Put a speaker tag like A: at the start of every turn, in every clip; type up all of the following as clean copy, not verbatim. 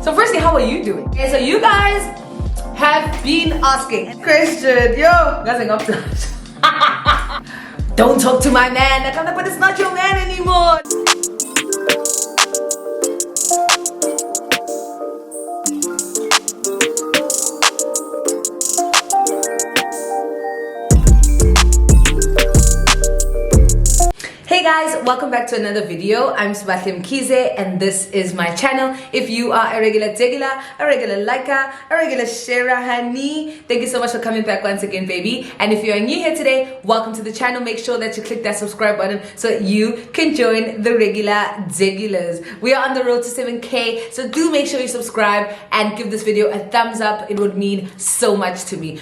A: So firstly, how are you doing? Okay, so you guys have been asking, Christian, yo, guys, I'm up. Don't talk to my man. Like, I'm like, but it's not your man anymore. Hey guys, welcome back to another video. I'm Sbathim Kize and this is my channel. If you are a regular Dzegula, a regular liker, a regular sharer, honey, thank you so much for coming back once again, baby. And if you are new here today, welcome to the channel. Make sure that you click that subscribe button so that you can join the Regular Dzegulars. We are on the road to 7K, so do make sure you subscribe and give this video a thumbs up. It would mean so much to me.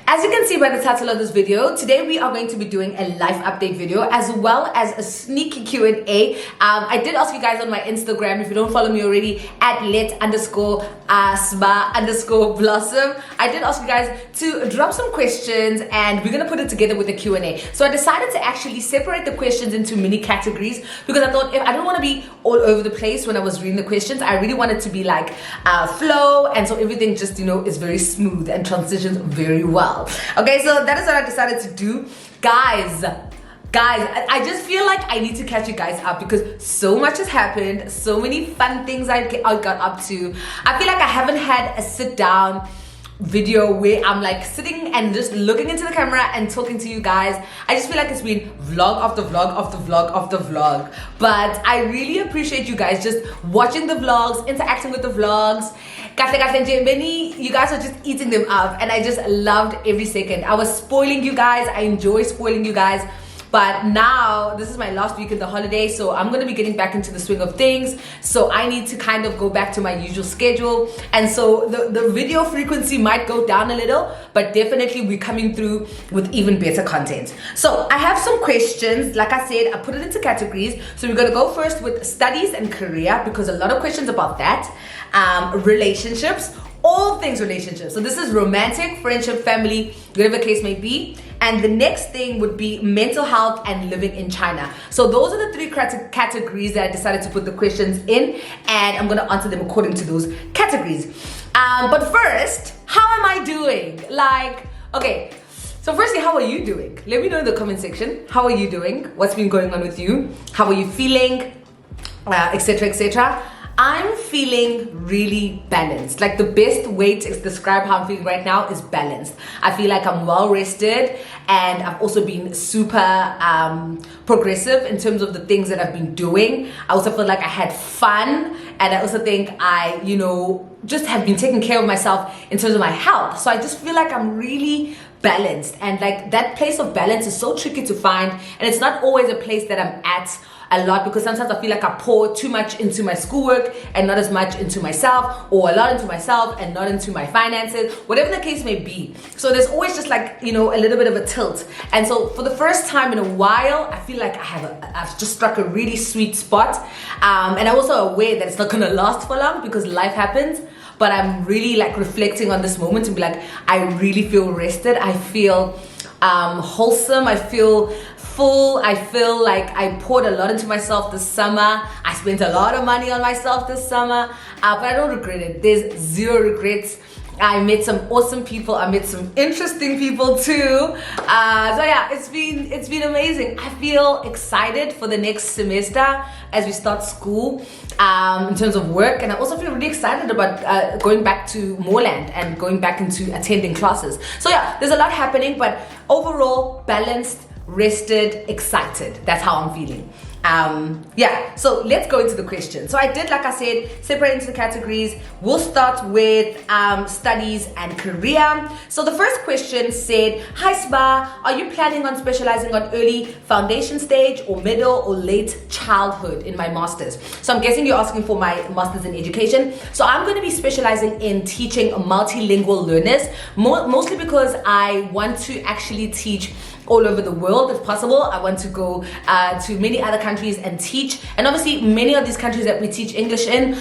A: As you can see by the title of this video, today we are going to be doing a life update video as well as a sneaky Q&A. I did ask you guys on my Instagram, if you don't follow me already, at let_sba_blossom. I did ask you guys to drop some questions and we're going to put it together with a Q&A. So I decided to actually separate the questions into mini categories because I thought I don't want to be all over the place when I was reading the questions. I really wanted to be like flow, and so everything just, you know, is very smooth and transitions very well. Okay, so that is what I decided to do. Guys, I just feel like I need to catch you guys up because so much has happened, so many fun things I got up to. I feel like I haven't had a sit down video where I'm like sitting and just looking into the camera and talking to you guys. I just feel like it's been vlog after vlog after vlog after vlog, but I really appreciate you guys just watching the vlogs, interacting with the vlogs. You guys are just eating them up and I just loved every second. I was spoiling you guys. I enjoy spoiling you guys. But now, this is my last week in the holiday, so I'm going to be getting back into the swing of things. So I need to kind of go back to my usual schedule. And so the video frequency might go down a little, but definitely we're coming through with even better content. So I have some questions. Like I said, I put it into categories. So we're going to go first with studies and career because a lot of questions about that. Relationships, all things relationships. So this is romantic, friendship, family, whatever case may be. And the next thing would be mental health and living in China. So those are the three categories that I decided to put the questions in, and I'm gonna answer them according to those categories. But first, how am I doing? Like, okay, so firstly, how are you doing? Let me know in the comment section. How are you doing? What's been going on with you? How are you feeling? Etc, etc. I'm feeling really balanced. Like the best way to describe how I'm feeling right now is balanced. I feel like I'm well rested and I've also been super progressive in terms of the things that I've been doing. I also feel like I had fun and I also think I, you know, just have been taking care of myself in terms of my health. So I just feel like I'm really balanced, and like that place of balance is so tricky to find, and it's not always a place that I'm at a lot because sometimes I feel like I pour too much into my schoolwork and not as much into myself, or a lot into myself and not into my finances, whatever the case may be. So there's always just like, you know, a little bit of a tilt. And so for the first time in a while, I feel like I've just struck a really sweet spot. And I'm also aware that it's not gonna last for long because life happens. But I'm really like reflecting on this moment to be like, I really feel rested. I feel wholesome. I feel full. I feel like I poured a lot into myself this summer. I spent a lot of money on myself this summer, but I don't regret it. There's zero regrets. I met some awesome people. I met some interesting people too. So yeah, it's been amazing. I feel excited for the next semester as we start school in terms of work, and I also feel really excited about going back to Moreland and going back into attending classes. So yeah, there's a lot happening, but overall balanced, rested, excited. That's how I'm feeling. Yeah, so let's go into the question. So I did, like I said, separate into the categories. We'll start with studies and career. So the first question said, hi Sba, are you planning on specializing on early foundation stage or middle or late childhood in my master's? So I'm guessing you're asking for my master's in education. So I'm going to be specializing in teaching multilingual learners, mostly because I want to actually teach all over the world if possible. I want to go to many other countries and teach, and obviously many of these countries that we teach English in,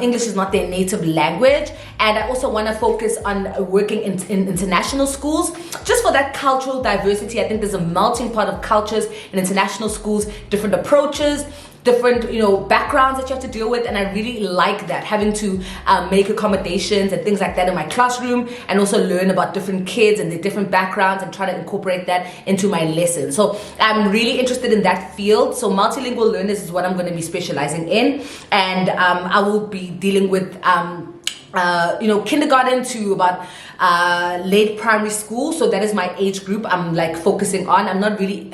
A: English is not their native language, and I also want to focus on working in international schools just for that cultural diversity. I think there's a melting pot of cultures in international schools, different approaches, different, backgrounds that you have to deal with, and I really like that, having to make accommodations and things like that in my classroom, and also learn about different kids and their different backgrounds and try to incorporate that into my lesson. So I'm really interested in that field. So multilingual learners is what I'm going to be specializing in, and I will be dealing with kindergarten to about late primary school. So that is my age group I'm like focusing on. I'm not really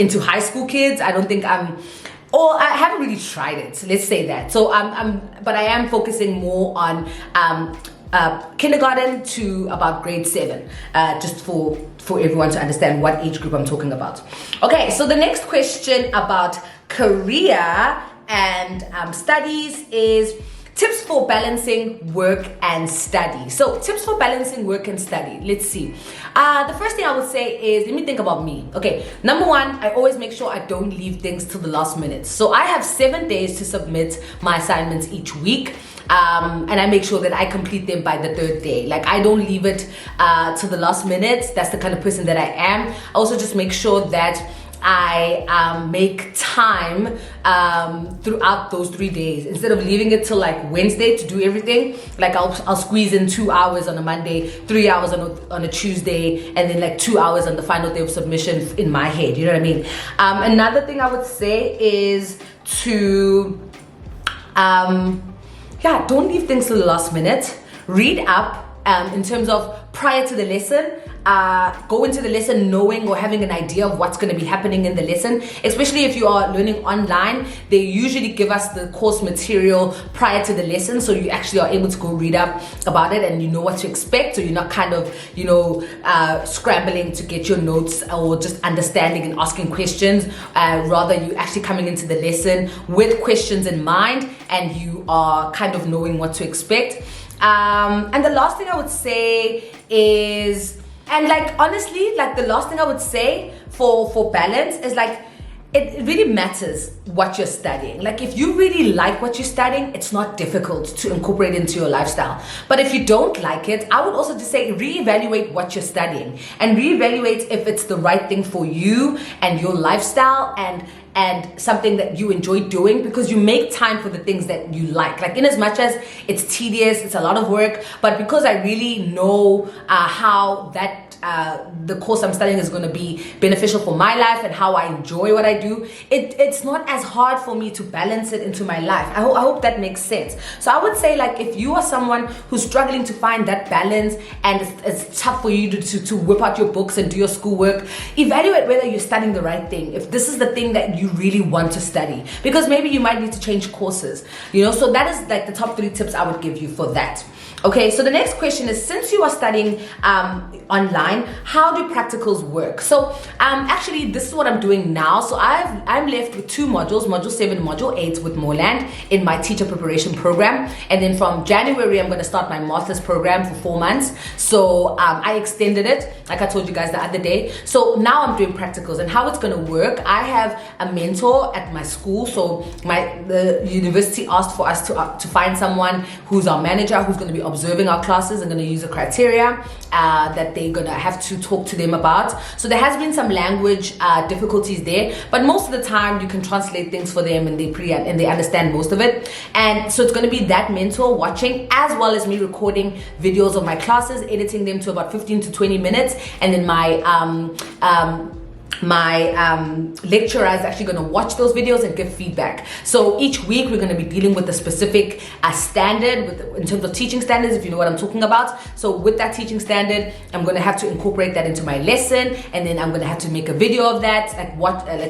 A: into high school kids. I don't think I haven't really tried it, let's say that. So but I am focusing more on kindergarten to about grade 7, just for everyone to understand what age group I'm talking about. Okay, so the next question about career and studies is tips for balancing work and study. So tips for balancing work and study. Let's see. The first thing I would say is, let me think about me. Okay, number one, I always make sure I don't leave things till the last minute. So I have 7 days to submit my assignments each week. And I make sure that I complete them by the 3rd day. Like, I don't leave it to the last minute. That's the kind of person that I am. I also just make sure that I make time throughout those 3 days. Instead of leaving it till like Wednesday to do everything, like I'll squeeze in 2 hours on a Monday, 3 hours on a Tuesday, and then like 2 hours on the final day of submission in my head. You know what I mean? Another thing I would say is to don't leave things to the last minute. Read up in terms of prior to the lesson. Go into the lesson knowing or having an idea of what's going to be happening in the lesson, especially if you are learning online. They usually give us the course material prior to the lesson, so you actually are able to go read up about it and you know what to expect, so you're not kind of scrambling to get your notes or just understanding and asking questions. Rather, you actually coming into the lesson with questions in mind, and you are kind of knowing what to expect. And the last thing I would say is, and like honestly, like the last thing I would say for balance is like, it really matters what you're studying. Like, if you really like what you're studying, it's not difficult to incorporate into your lifestyle. But if you don't like it, I would also just say reevaluate what you're studying and reevaluate if it's the right thing for you and your lifestyle and something that you enjoy doing, because you make time for the things that you like. Like, in as much as it's tedious, it's a lot of work, but because I really know how that the course I'm studying is going to be beneficial for my life and how I enjoy what I do, it's not as hard for me to balance it into my life. I hope that makes sense. So I would say, like, if you are someone who's struggling to find that balance and it's tough for you to whip out your books and do your schoolwork, evaluate whether you're studying the right thing, if this is the thing that you really want to study, because maybe you might need to change courses, so that is like the top 3 tips I would give you for that. Okay, so the next question is, since you are studying online, how do practicals work? So actually, this is what I'm doing now. So I'm left with 2 modules, module 7 and module 8 with Moreland in my teacher preparation program. And then from January, I'm going to start my master's program for 4 months. So I extended it, like I told you guys the other day. So now I'm doing practicals, and how it's going to work, I have a mentor at my school. So the university asked for us to find someone who's our manager, who's going to be observing our classes and going to use the criteria that they're going to have to talk to them about. So there has been some language difficulties there, but most of the time you can translate things for them and they understand most of it. And so it's going to be that mentor watching, as well as me recording videos of my classes, editing them to about 15 to 20 minutes, and then my lecturer is actually going to watch those videos and give feedback. So each week we're going to be dealing with a specific standard in terms of teaching standards, if you know what I'm talking about. So with that teaching standard, I'm going to have to incorporate that into my lesson, and then I'm going to have to make a video of that,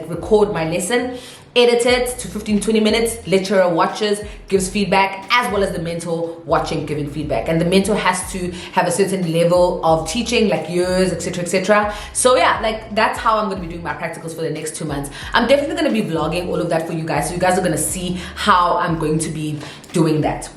A: record my lesson, edit it to 15-20 minutes, lecturer watches, gives feedback, as well as the mentor watching, giving feedback. And the mentor has to have a certain level of teaching, like years, etc, etc. So yeah, like that's how I'm going to be doing my practicals for the next 2 months. I'm definitely going to be vlogging all of that for you guys, so you guys are going to see how I'm going to be doing that.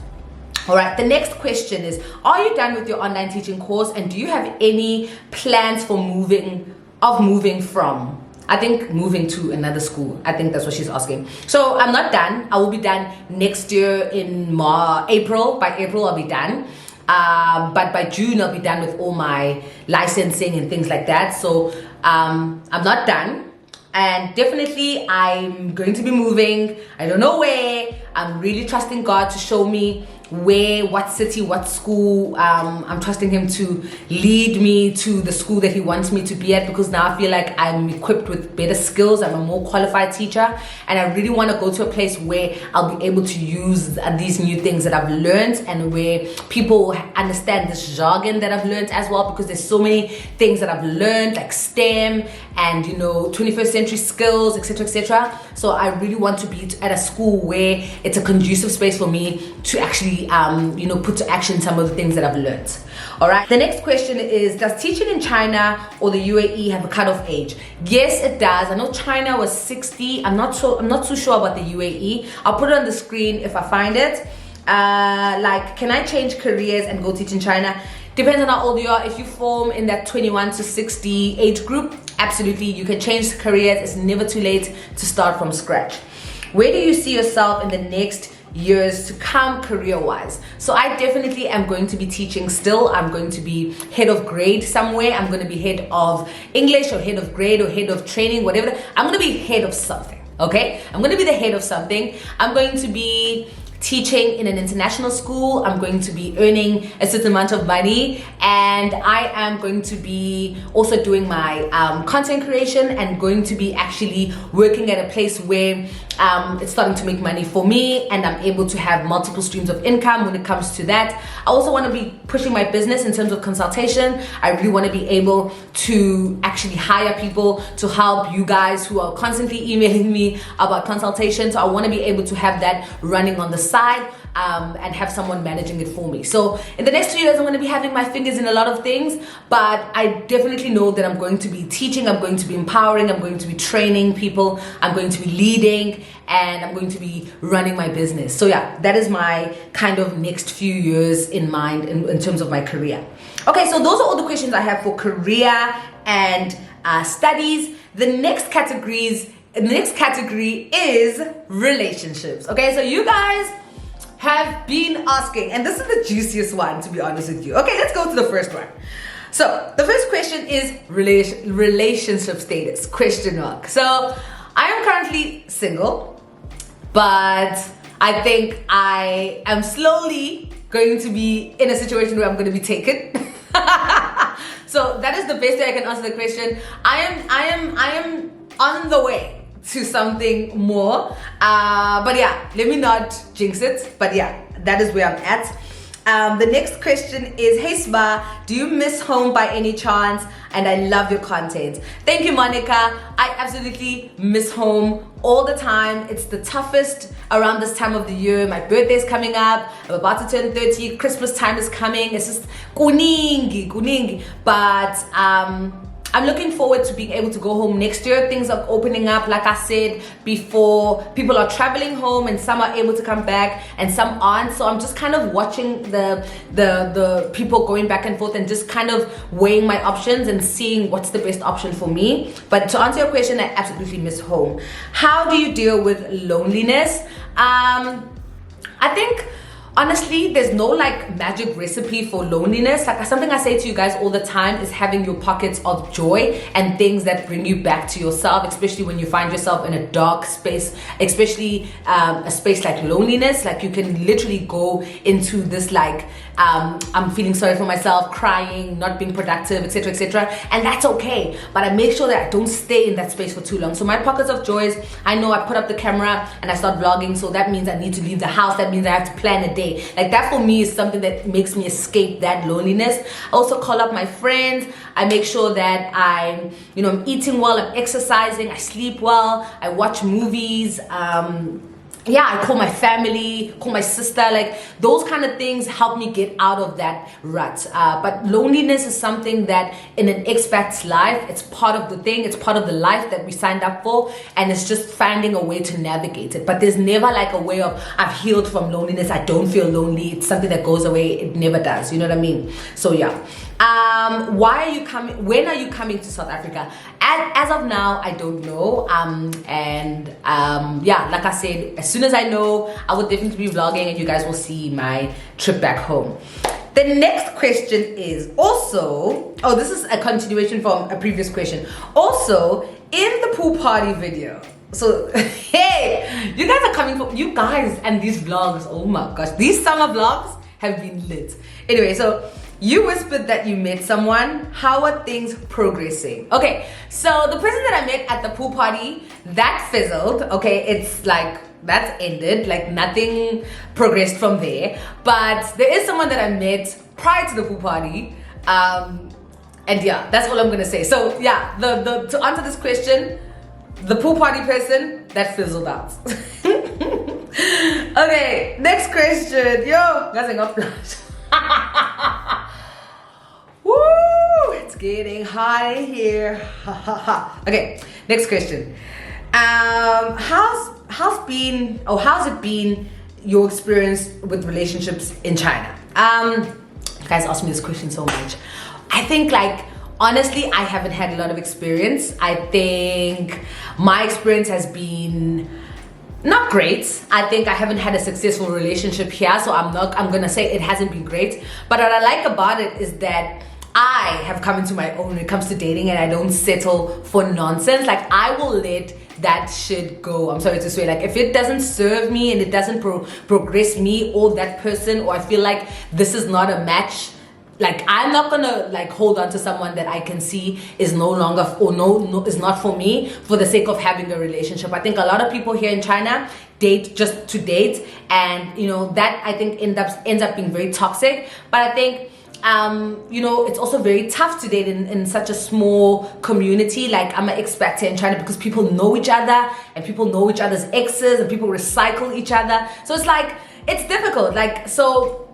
A: All right, the next question is, are you done with your online teaching course, and do you have any plans for moving from? I think moving to another school. I think that's what she's asking. So I'm not done. I will be done next year in April. By April, I'll be done. But by June, I'll be done with all my licensing and things like that. So I'm not done. And definitely I'm going to be moving. I don't know where. I'm really trusting God to show me where, what city, what school. I'm trusting him to lead me to the school that he wants me to be at, because now I feel like I'm equipped with better skills. I'm a more qualified teacher, and I really want to go to a place where I'll be able to use these new things that I've learned, and where people understand this jargon that I've learned as well, because there's so many things that I've learned, like STEM and 21st century skills, etc., etc. So I really want to be at a school where it's a conducive space for me to actually put to action some of the things that I've learned. All right, the next question is, does teaching in China or the UAE have a cutoff age? Yes, it does. I know China was 60. I'm not too sure about the UAE. I'll put it on the screen if I find it. Can I change careers and go teach in China? Depends on how old you are. If you fall in that 21 to 60 age group, absolutely, you can change careers. It's never too late to start from scratch. Where do you see yourself in the next years to come career-wise? So I definitely am going to be teaching still. I'm going to be head of grade somewhere. I'm going to be head of English or head of grade or head of training, whatever. I'm going to be head of something, okay? I'm going to be the head of something. I'm going to be teaching in an international school. I'm going to be earning a certain amount of money, and I am going to be also doing my content creation, and going to be actually working at a place where it's starting to make money for me, and I'm able to have multiple streams of income when it comes to that. I also want to be pushing my business in terms of consultation. I really want to be able to actually hire people to help you guys who are constantly emailing me about consultation. So I want to be able to have that running on the side, and have someone managing it for me. So in the next 2 years, I'm going to be having my fingers in a lot of things, but I definitely know that I'm going to be teaching, I'm going to be empowering, I'm going to be training people, I'm going to be leading, and I'm going to be running my business. So yeah, that is my kind of next few years in mind in terms of my career. Okay, so those are all the questions I have for career and studies. The next category is relationships. Okay, so you guys have been asking, and this is the juiciest one, to be honest with you. Okay, let's go to the first one. So the first question is relationship status, question mark. So I am currently single, but I think I am slowly going to be in a situation where I'm going to be taken. So that is the best way I can answer the question. I am on the way to something more, but yeah, let me not jinx it, but yeah, that is where I'm at. The next question is, hey Sba, do you miss home by any chance? And I love your content. Thank you, Monica. I absolutely miss home all the time. It's the toughest around this time of the year. My birthday's coming up. I'm about to turn 30. Christmas time is coming. It's just kuningi. But I'm looking forward to being able to go home next year. Things are opening up, like I said before. People are traveling home, and some are able to come back and some aren't. So I'm just kind of watching the people going back and forth, and just kind of weighing my options and seeing what's the best option for me. But to answer your question, I absolutely miss home. How do you deal with loneliness? I think honestly, there's no like magic recipe for loneliness. Like something I say to you guys all the time is having your pockets of joy and things that bring you back to yourself, especially when you find yourself in a dark space, especially a space like loneliness. Like you can literally go into this like I'm feeling sorry for myself, crying, not being productive, etc., etc., and that's okay. But I make sure that I don't stay in that space for too long. So my pockets of joys, I know I put up the camera and I start vlogging, so that means I need to leave the house. That means I have to plan a day. Like that for me is something that makes me escape that loneliness. I also call up my friends. I make sure that I'm eating well, I'm exercising, I sleep well, I watch movies. I call my family, call my sister. Like those kind of things help me get out of that rut. But loneliness is something that in an expat's life, it's part of the thing, it's part of the life that we signed up for, and it's just finding a way to navigate it. But there's never like a way of I've healed from loneliness, I don't feel lonely, it's something that goes away. It never does, you know what I mean? So yeah. Why are you coming? When are you coming to South Africa? As of now, I don't know. Like I said, as soon as I know, I will definitely be vlogging, and you guys will see my trip back home. The next question is also, this is a continuation from a previous question. Also, in the pool party video. So, hey, you guys are coming for, you guys and these vlogs, oh my gosh, these summer vlogs have been lit. Anyway, so you whispered that you met someone. How are things progressing? Okay, so the person that I met at the pool party, that fizzled. Okay, it's like, that's ended, like nothing progressed from there. But there is someone that I met prior to the pool party. And yeah, that's all I'm gonna say. So yeah, to answer this question, the pool party person, that fizzled out. Okay, next question. Yo, guys, I got flushed. Woo, it's getting hot in here. Okay, next question. How's it been your experience with relationships in China? You guys ask me this question so much. I think, like, honestly, I haven't had a lot of experience. I think my experience has been not great. I think I haven't had a successful relationship here, so I'm gonna say it hasn't been great. But what I like about it is that I have come into my own when it comes to dating, and I don't settle for nonsense. Like, I will let that shit go. I'm sorry to say, like, if it doesn't serve me and it doesn't progress me or that person, or I feel like this is not a match, like, I'm not gonna like hold on to someone that I can see is no longer is not for me for the sake of having a relationship. I think a lot of people here in China date just to date, and you know that I think ends up being very toxic. But I think you know, it's also very tough to date in such a small community. Like, I'm an expat here in China because people know each other and people know each other's exes and people recycle each other. So it's like, it's difficult. Like, so,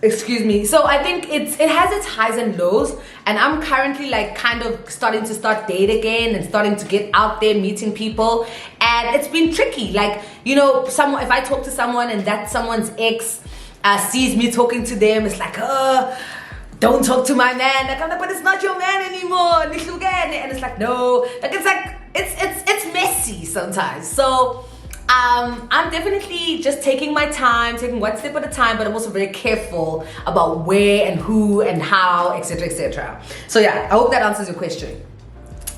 A: excuse me. So I think it has its highs and lows, and I'm currently like kind of starting to date again and starting to get out there meeting people, and it's been tricky. Like, you know, if I talk to someone and that someone's ex sees me talking to them, it's like, don't talk to my man. Like, I'm like, but it's not your man anymore. And it's like, no. Like, it's messy sometimes. So I'm definitely just taking my time, taking one step at a time, but I'm also very careful about where and who and how, etc., etc. So yeah, I hope that answers your question.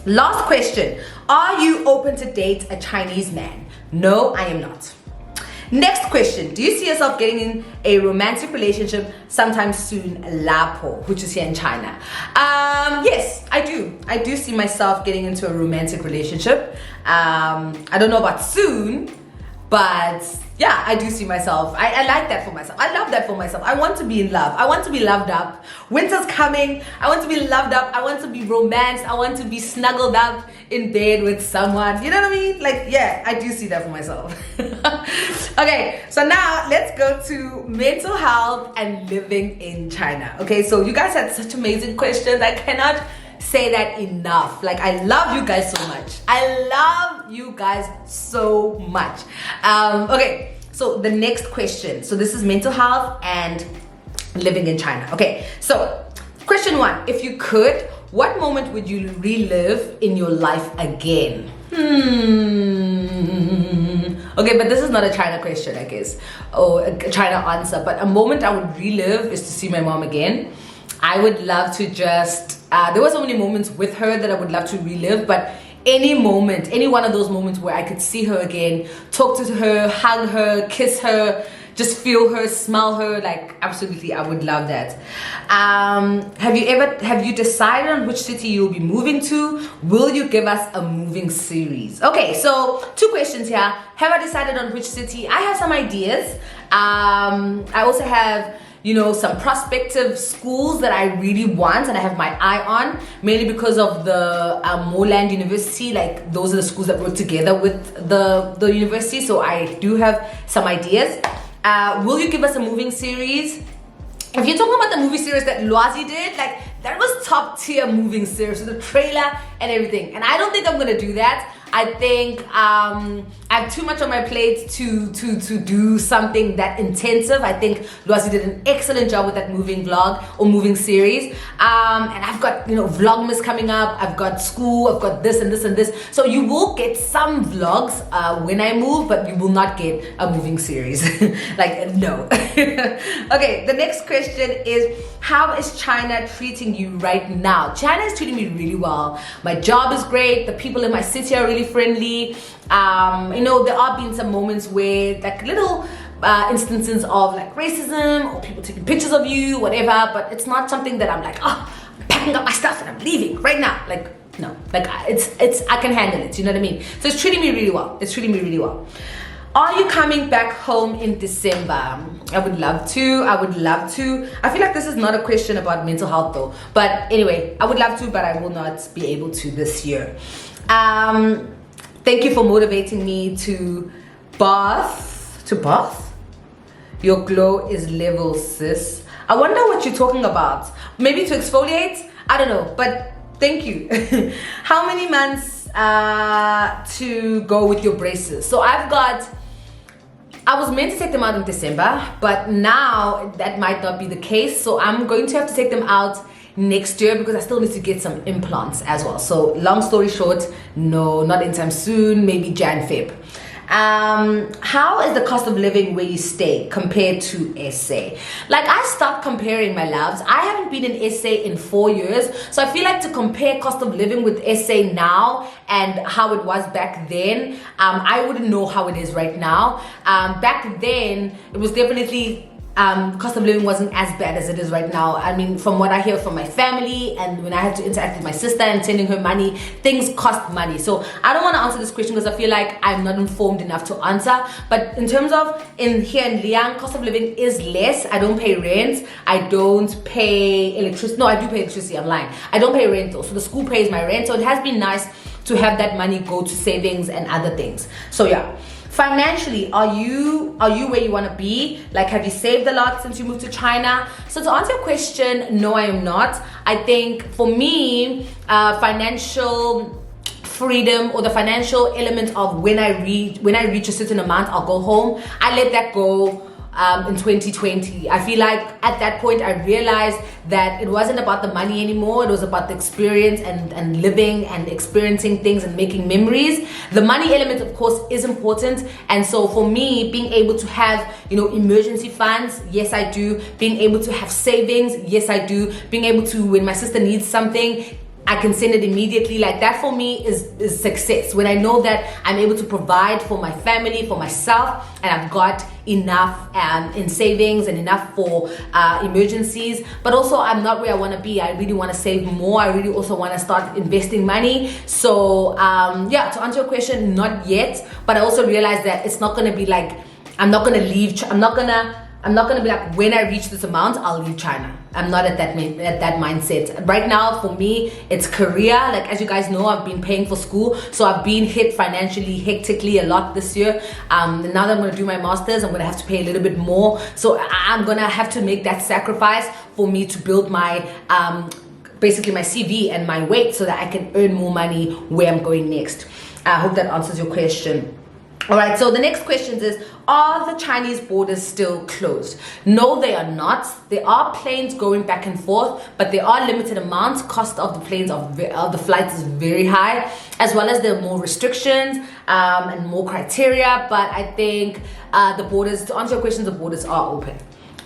A: Last question. Are you open to date a Chinese man? No, I am not. Next question. Do you see yourself getting in a romantic relationship sometime soon, Lapo, which is here in China? Yes, I do. I do see myself getting into a romantic relationship. I don't know about soon, but yeah, I do see myself. I like that for myself. I love that for myself. I want to be in love. I want to be loved up. Winter's coming. I want to be loved up. I want to be romanced. I want to be snuggled up in bed with someone. You know what I mean? Like, yeah, I do see that for myself. Okay, so now let's go to mental health and living in China. Okay, so you guys had such amazing questions. I cannot say that enough. Like, I love you guys so much. I love you guys so much. Okay, so the next question. So this is mental health and living in China. Okay, so question 1. If you could, what moment would you relive in your life again? Okay, but this is not a China question, I guess, or a China answer. But a moment I would relive is to see my mom again. I would love to just, there were so many moments with her that I would love to relive, but any moment, any one of those moments where I could see her again, talk to her, hug her, kiss her, just feel her, smell her, like, absolutely, I would love that. Have you decided on which city you'll be moving to? Will you give us a moving series? Okay, so 2 questions here. Have I decided on which city? I have some ideas. I also have, you know, some prospective schools that I really want and I have my eye on, mainly because of the Moreland University. Like, those are the schools that work together with the university, so I do have some ideas. Will you give us a moving series? If you're talking about the movie series that Loazi did, like, that was top tier moving series with the trailer and everything, and I don't think I'm gonna do that. I think I have too much on my plate to do something that intensive. I think Luasi did an excellent job with that moving vlog or moving series. And I've got, Vlogmas coming up. I've got school. I've got this and this and this. So you will get some vlogs when I move, but you will not get a moving series. Like, no. Okay, the next question is, how is China treating you right now? China is treating me really well. My job is great. The people in my city are really friendly. There are been some moments where like little instances of like racism or people taking pictures of you, whatever, but it's not something that I'm like, I'm packing up my stuff and I'm leaving right now. Like, no, like it's I can handle it, you know what I mean? So it's treating me really well. It's treating me really well. Are you coming back home in December? I would love to. I feel like this is not a question about mental health though. But anyway, I would love to, but I will not be able to this year. Thank you for motivating me to bath. To bath? Your glow is level, sis. I wonder what you're talking about. Maybe to exfoliate? I don't know, but thank you. How many months to go with your braces? So I was meant to take them out in December, but now that might not be the case. So I'm going to have to take them out next year because I still need to get some implants as well. So long story short, no, not anytime soon, maybe Jan, Feb. How is the cost of living where you stay compared to SA? Like, I stopped comparing, my loves. I haven't been in SA in 4 years, so I feel like to compare cost of living with SA now and how it was back then, I wouldn't know how it is right now. Back then, it was definitely cost of living wasn't as bad as it is right now. I mean, from what I hear from my family and when I had to interact with my sister and sending her money, things cost money. So I don't want to answer this question because I feel like I'm not informed enough to answer. But in terms of here in Liang, cost of living is less. I don't pay rent. I don't pay electricity. No, I do pay electricity. I'm lying. I don't pay rent though. So the school pays my rent. So it has been nice to have that money go to savings and other things. So yeah. Financially, are you where you want to be? Like, have you saved a lot since you moved to China? So to answer your question, no, I am not. I think for me, financial freedom or the financial element of when I reach a certain amount, I'll go home. I let that go in 2020. I feel like at that point I realized that it wasn't about the money anymore. It was about the experience and living and experiencing things and making memories. The money element, of course, is important. And so for me, being able to have, emergency funds, yes, I do. Being able to have savings, yes, I do. Being able to, when my sister needs something, I can send it immediately. Like, that for me is success. When I know that I'm able to provide for my family, for myself, and I've got enough in savings and enough for emergencies. But also, I'm not where I want to be. I really want to save more. I really also want to start investing money. So yeah, to answer your question, not yet. But I also realize that it's not going to be like, I'm not going to leave. I'm not gonna be like, when I reach this amount, I'll leave China. I'm not at that mindset. Right now, for me, it's career. Like, as you guys know, I've been paying for school. So I've been hit financially, hectically a lot this year. Now that I'm gonna do my master's, I'm gonna have to pay a little bit more. So I'm gonna have to make that sacrifice for me to build my, basically my CV and my weight so that I can earn more money where I'm going next. I hope that answers your question. All right, so the next question is, are the Chinese borders still closed? No, they are not. There are planes going back and forth, but there are limited amounts. Cost of the planes of the flights is very high, as well as there are more restrictions and more criteria. But I think the borders, to answer your question, the borders are open.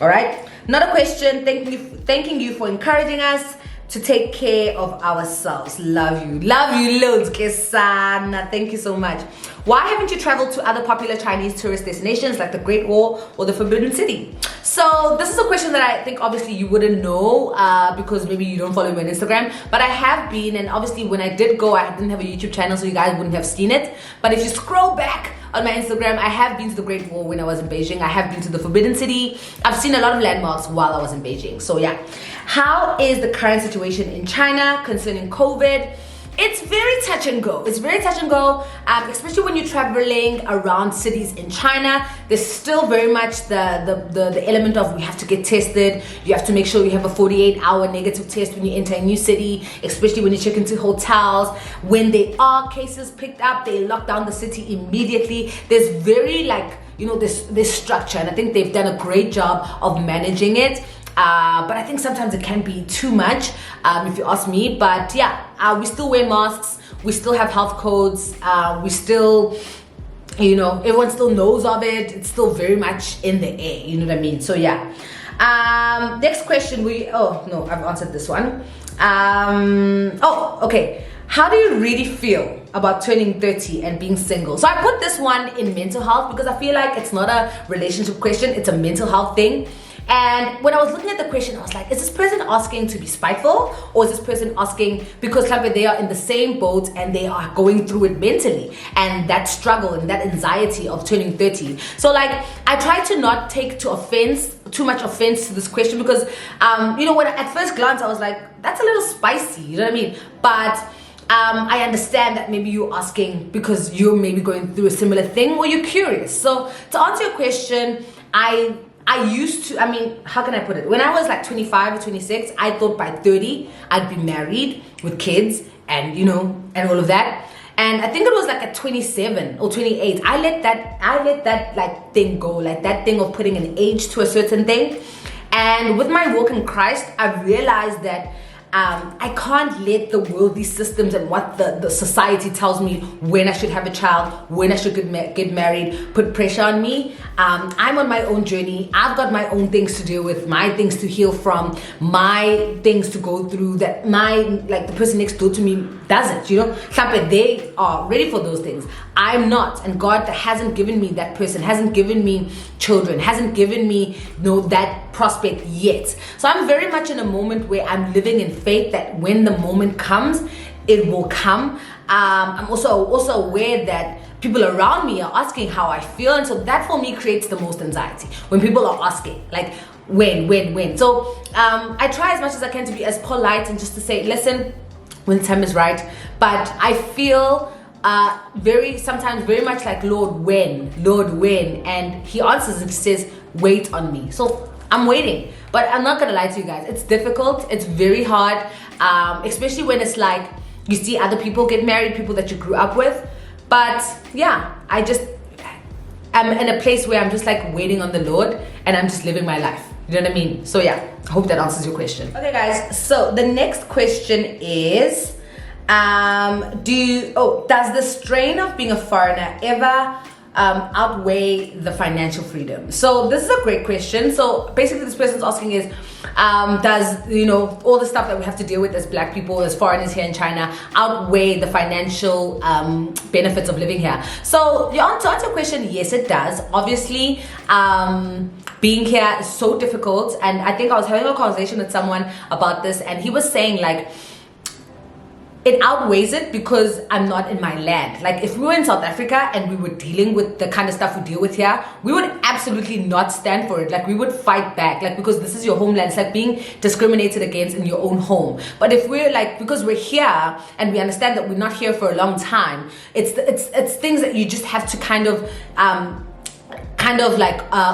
A: All right, another question. Thanking you for encouraging us to take care of ourselves. Love you loads, Kesana. Thank you so much. Why haven't you traveled to other popular Chinese tourist destinations like the Great Wall or the Forbidden City? So this is a question that I think obviously you wouldn't know because maybe you don't follow me on Instagram, but I have been, and obviously when I did go, I didn't have a YouTube channel, so you guys wouldn't have seen it. But if you scroll back on my Instagram, I have been to the Great Wall when I was in Beijing. I have been to the Forbidden City. I've seen a lot of landmarks while I was in Beijing. So yeah, how is the current situation in China concerning COVID? it's very touch and go. It's very touch and go, especially when you're traveling around cities in China. There's still very much the element of we have to get tested. You have to make sure you have a 48-hour negative test when you enter a new city, especially when you check into hotels. When there are cases picked up, they lock down the city immediately. There's very this structure, and I think they've done a great job of managing it. But I think sometimes it can be too much, if you ask me. But yeah, we still wear masks. We still have health codes. We still, everyone still knows of it. It's still very much in the air. You know what I mean? So yeah. Next question. I've answered this one. Okay. How do you really feel about turning 30 and being single? So I put this one in mental health because I feel like it's not a relationship question. It's a mental health thing. And when I was looking at the question, I was like, is this person asking to be spiteful, or is this person asking because they are in the same boat and they are going through it mentally, and that struggle and that anxiety of turning 30? So I try to not take too much offense to this question because when at first glance I was like, that's a little spicy, you know what I mean? But I understand that maybe you're asking because you're maybe going through a similar thing or you're curious. So to answer your question, I used to, how can I put it? When I was like 25 or 26, I thought by 30 I'd be married with kids and and all of that. And I think it was like at 27 or 28, I let that thing go, like that thing of putting an age to a certain thing. And with my walk in Christ, I realized that I can't let the worldly systems and what the society tells me when I should have a child, when I should get married, put pressure on me. I'm on my own journey. I've got my own things to deal with, my things to heal from, my things to go through that the person next door to me doesn't, They are ready for those things. I'm not, and God hasn't given me that person, hasn't given me children, hasn't given me that prospect yet. So I'm very much in a moment where I'm living in faith that when the moment comes, it will come. I'm also aware that people around me are asking how I feel, and so that for me creates the most anxiety when people are asking when. So I try as much as I can to be as polite and just to say, listen, when the time is right. But I feel sometimes very much like, Lord, when, and he answers and he says, wait on me. So I'm waiting, but I'm not gonna lie to you guys, it's difficult, it's very hard, especially when it's like you see other people get married, people that you grew up with. But yeah, I'm in a place where I'm just waiting on the Lord, and I'm just living my life. You know what I mean? So yeah, I hope that answers your question. Okay guys, so the next question is, does the strain of being a foreigner ever outweigh the financial freedom? So this is a great question. So basically this person's asking is, does all the stuff that we have to deal with as black people, as foreigners here in China, outweigh the financial benefits of living here? So to answer your question, yes it does. Obviously being here is so difficult, and I think I was having a conversation with someone about this, and he was saying it outweighs it because I'm not in my land. If we were in South Africa and we were dealing with the kind of stuff we deal with here, we would absolutely not stand for it. We would fight back, because this is your homeland. It's like being discriminated against in your own home. But if we're because we're here and we understand that we're not here for a long time, it's things that you just have to kind of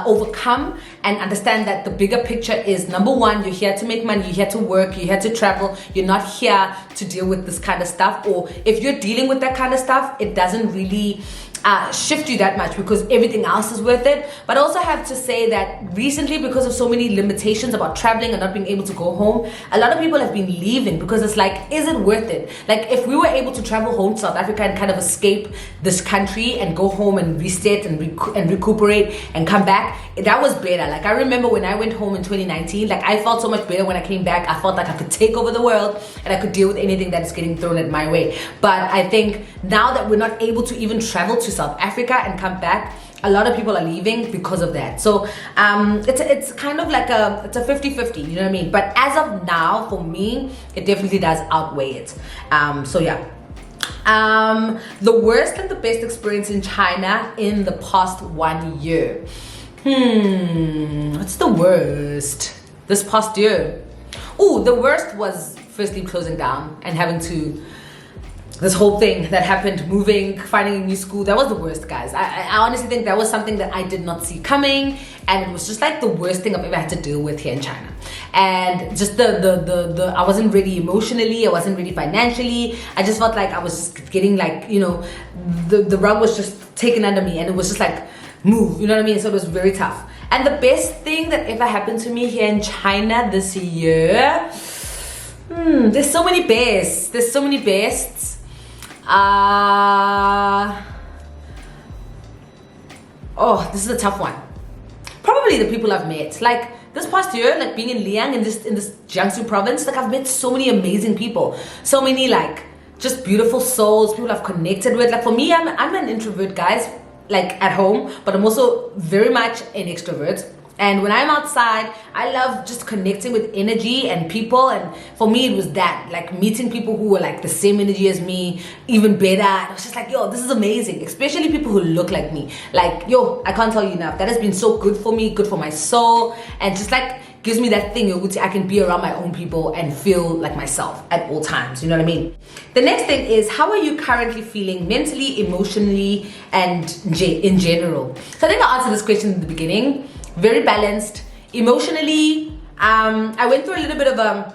A: overcome and understand that the bigger picture is, number one, you're here to make money, you're here to work, you're here to travel, you're not here to deal with this kind of stuff. Or if you're dealing with that kind of stuff, it doesn't really shift you that much because everything else is worth it. But I also have to say that recently, because of so many limitations about traveling and not being able to go home, a lot of people have been leaving because it's is it worth it? If we were able to travel home to South Africa and kind of escape this country and go home and reset and recuperate and come back, that was better. I remember when I went home in 2019, I felt so much better when I came back. I felt like I could take over the world and I could deal with anything that is getting thrown at my way. But I think now that we're not able to even travel to South Africa and come back, a lot of people are leaving because of that. So it's kind of it's a 50-50, you know what I mean? But as of now, for me, it definitely does outweigh it. So yeah. The worst and the best experience in China in the past 1 year. What's the worst this past year? The worst was firstly closing down and having to this whole thing that happened, moving, finding a new school, that was the worst, guys. I honestly think that was something that I did not see coming, and it was just like the worst thing I've ever had to deal with here in China. And just the I wasn't ready emotionally, I wasn't ready financially. I just felt like I was just getting like, you know, the rug was just taken under me, and it was just like, move, you know what I mean? So it was very tough. And the best thing that ever happened to me here in China this year, there's so many bests. There's so many bests. Oh, this is a tough one. Probably the people I've met. Like this past year, like being in Liang in this Jiangsu province, like I've met so many amazing people. So many like just beautiful souls, people I've connected with. Like for me, I'm an introvert, guys, like at home, but I'm also very much an extrovert. And when I'm outside, I love just connecting with energy and people. And for me, it was that, like meeting people who were like the same energy as me, even better. And I was just like, yo, this is amazing. Especially people who look like me. Like, yo, I can't tell you enough. That has been so good for me, good for my soul. And just like gives me that thing which I can be around my own people and feel like myself at all times. You know what I mean? The next thing is, how are you currently feeling mentally, emotionally, and in general? So I think I answered this question in the beginning. Very balanced emotionally. I went through a little bit of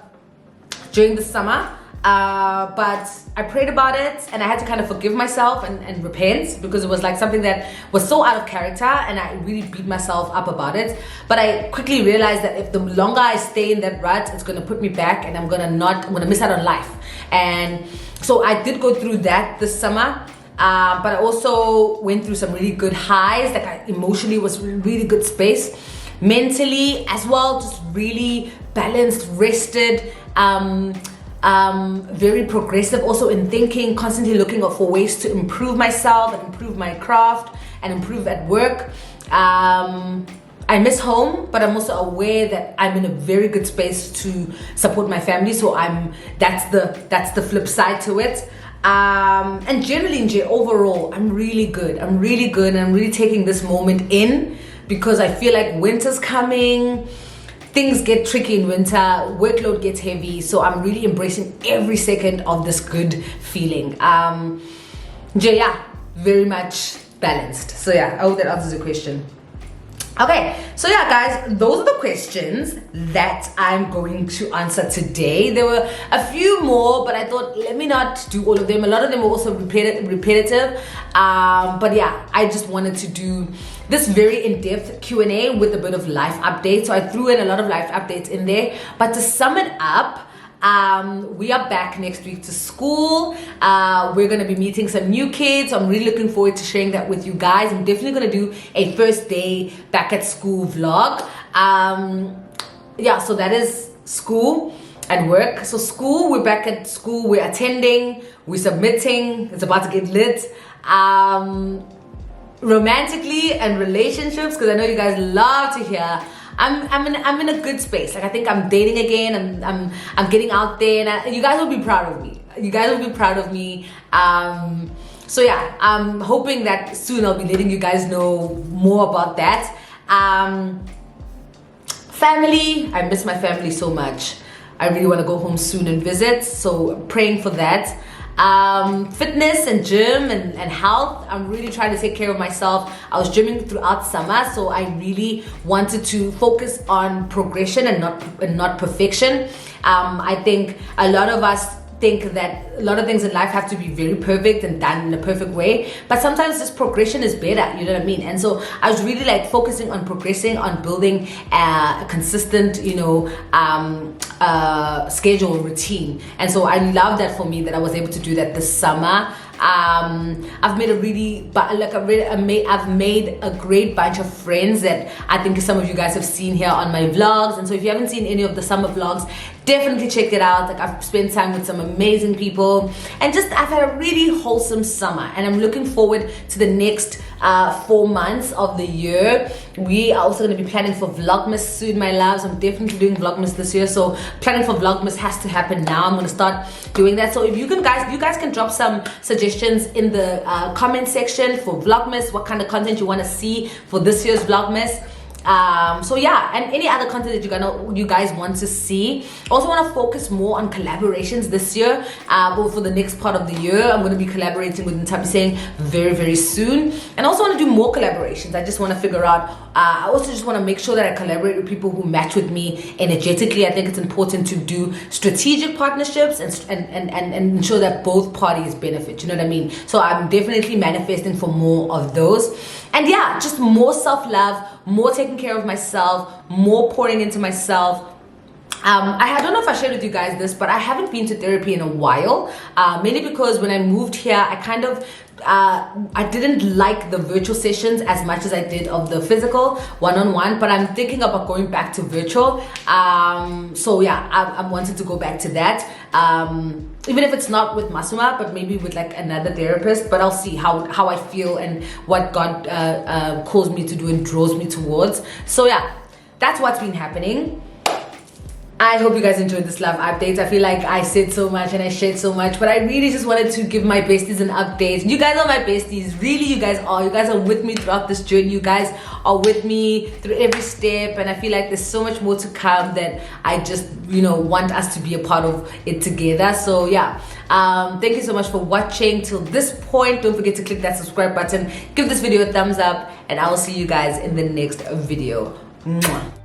A: during the summer, but I prayed about it, and I had to kind of forgive myself and repent, because it was like something that was so out of character, and I really beat myself up about it. But I quickly realized that if the longer I stay in that rut, it's going to put me back, and I'm going to miss out on life. And so I did go through that this summer. But I also went through some really good highs. Like I emotionally was really good space, mentally as well, just really balanced, rested, very progressive also in thinking, constantly looking for ways to improve myself and improve my craft and improve at work. I miss home, but I'm also aware that I'm in a very good space to support my family. So that's the flip side to it. And generally, overall, I'm really good. And I'm really taking this moment in, because I feel like winter's coming. Things get tricky in winter. Workload gets heavy. So I'm really embracing every second of this good feeling. Yeah, very much balanced. So yeah, I hope that answers your question. Okay, so yeah, guys, those are the questions that I'm going to answer today. There were a few more, but I thought, let me not do all of them. A lot of them were also repetitive. But yeah, I just wanted to do this very in-depth Q&A with a bit of life updates. So I threw in a lot of life updates in there. But to sum it up, we are back next week to school. We're going to be meeting some new kids. I'm really looking forward to sharing that with you guys. I'm definitely going to do a first day back at school vlog. Yeah, so that is school and work. So school, we're back at school. We're attending, we're submitting. It's about to get lit. Romantically and relationships, because I know you guys love to hear. I'm in a good space. Like I think I'm dating again. I'm getting out there, and you guys will be proud of me. You guys will be proud of me. So yeah, I'm hoping that soon I'll be letting you guys know more about that. Family, I miss my family so much. I really want to go home soon and visit. So praying for that. Fitness and gym and health, I'm really trying to take care of myself. I was gymming throughout summer, so I really wanted to focus on progression and not perfection. I think a lot of us think that a lot of things in life have to be very perfect and done in a perfect way, but sometimes this progression is better, you know what I mean? And so I was really like focusing on progressing, on building a consistent, schedule, routine. And so I love that for me, that I was able to do that this summer. I've made I've made a great bunch of friends that I think some of you guys have seen here on my vlogs. And so if you haven't seen any of the summer vlogs, definitely check it out. Like I've spent time with some amazing people, and just I've had a really wholesome summer, and I'm looking forward to the next 4 months of the year. We are also going to be planning for Vlogmas soon, my loves. I'm definitely doing Vlogmas this year, so planning for Vlogmas has to happen now. I'm going to start doing that. So if you guys can drop some suggestions in the comment section for Vlogmas, what kind of content you want to see for this year's Vlogmas. So yeah, and any other content that you guys want to see. Also want to focus more on collaborations this year. For the next part of the year, I'm going to be collaborating with Ntabiseng very, very soon. And also want to do more collaborations. I just want to figure out, I also just want to make sure that I collaborate with people who match with me energetically. I think it's important to do strategic partnerships and ensure that both parties benefit. You know what I mean? So I'm definitely manifesting for more of those. And yeah, just more self-love, more taking care of myself, more pouring into myself. I don't know if I shared with you guys this, but I haven't been to therapy in a while, mainly because when I moved here, I kind of I didn't like the virtual sessions as much as I did of the physical one-on-one, but I'm thinking about going back to virtual. So yeah, I'm wanting to go back to that, even if it's not with Masuma, but maybe with like another therapist. But I'll see how I feel and what God calls me to do and draws me towards. So yeah, that's what's been happening. I hope you guys enjoyed this love update. I feel like I said so much and I shared so much, but I really just wanted to give my besties an update. You guys are my besties. Really, you guys are. You guys are with me throughout this journey. You guys are with me through every step, and I feel like there's so much more to come that I just, want us to be a part of it together. So yeah, thank you so much for watching till this point. Don't forget to click that subscribe button. Give this video a thumbs up, and I will see you guys in the next video. Mwah.